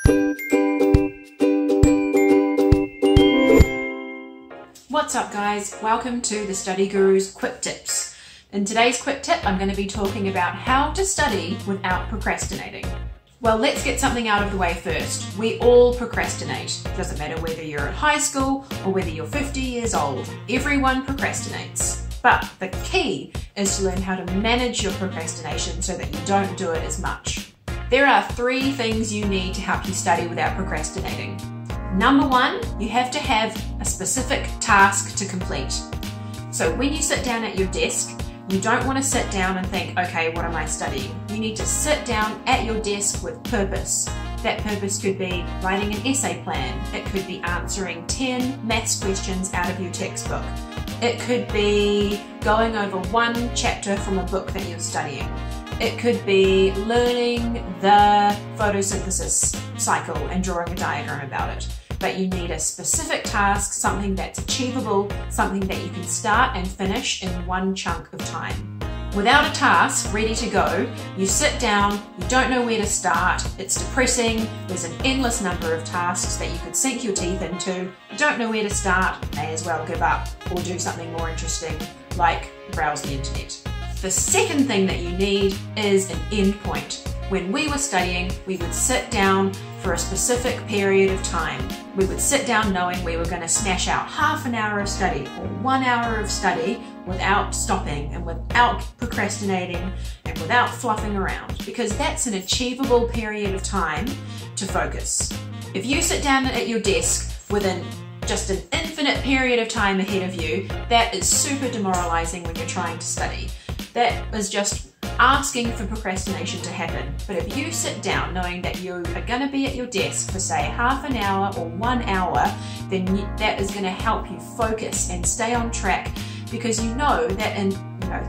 What's up guys, welcome to the Study Guru's Quick Tips. In today's quick tip I'm going to be talking about how to study without procrastinating. Well, let's get something out of the way first. We all procrastinate. It doesn't matter whether you're at high school or whether you're 50 years old. Everyone procrastinates. But the key is to learn how to manage your procrastination so that you don't do it as much. There are 3 things you need to help you study without procrastinating. Number 1, you have to have a specific task to complete. So when you sit down at your desk, you don't want to sit down and think, okay, what am I studying? You need to sit down at your desk with purpose. That purpose could be writing an essay plan. It could be answering 10 maths questions out of your textbook. It could be going over 1 chapter from a book that you're studying. It could be learning the photosynthesis cycle and drawing a diagram about it. But you need a specific task, something that's achievable, something that you can start and finish in 1 chunk of time. Without a task ready to go, you sit down, you don't know where to start, it's depressing, there's an endless number of tasks that you could sink your teeth into, you don't know where to start, may as well give up or do something more interesting like browse the internet. The second thing that you need is an end point. When we were studying, we would sit down for a specific period of time. We would sit down knowing we were going to smash out half an hour of study or 1 hour of study without stopping and without procrastinating and without fluffing around, because that's an achievable period of time to focus. If you sit down at your desk within just an infinite period of time ahead of you, that is super demoralizing when you're trying to study. That is just asking for procrastination to happen. But if you sit down knowing that you are going to be at your desk for say half an hour or 1 hour, then that is going to help you focus and stay on track, because you know that in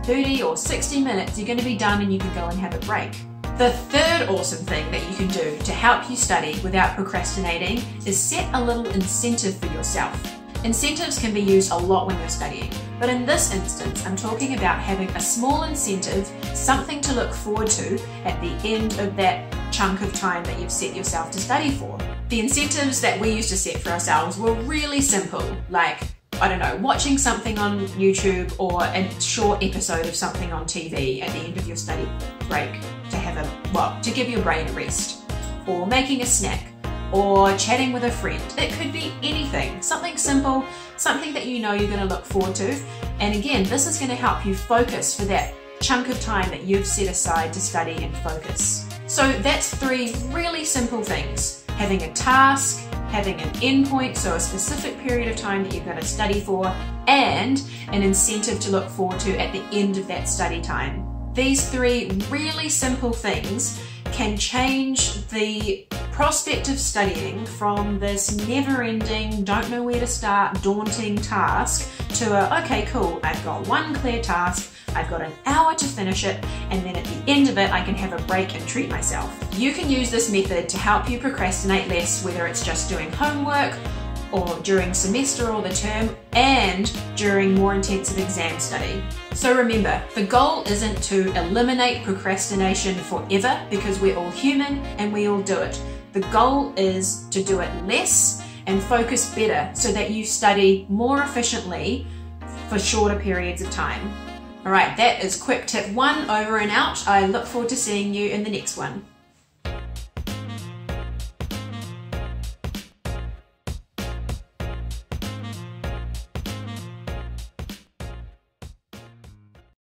30 or 60 minutes you're going to be done and you can go and have a break. The third awesome thing that you can do to help you study without procrastinating is set a little incentive for yourself. Incentives can be used a lot when you're studying, but in this instance, I'm talking about having a small incentive, something to look forward to at the end of that chunk of time that you've set yourself to study for. The incentives that we used to set for ourselves were really simple, like, I don't know, watching something on YouTube or a short episode of something on TV at the end of your study break to have to give your brain a rest, or making a snack, or chatting with a friend. It could be anything, something simple, something that you know you're going to look forward to. And again, this is going to help you focus for that chunk of time that you've set aside to study and focus. So that's 3 really simple things: having a task, having an endpoint, so a specific period of time that you're going to study for, and an incentive to look forward to at the end of that study time. These 3 really simple things can change the prospect of studying from this never-ending, don't know where to start, daunting task to okay, cool, I've got 1 clear task, I've got an hour to finish it, and then at the end of it I can have a break and treat myself. You can use this method to help you procrastinate less, whether it's just doing homework or during semester or the term, and during more intensive exam study. So remember, the goal isn't to eliminate procrastination forever, because we're all human and we all do it. The goal is to do it less and focus better so that you study more efficiently for shorter periods of time. Alright, that is quick tip 1 over and out. I look forward to seeing you in the next one.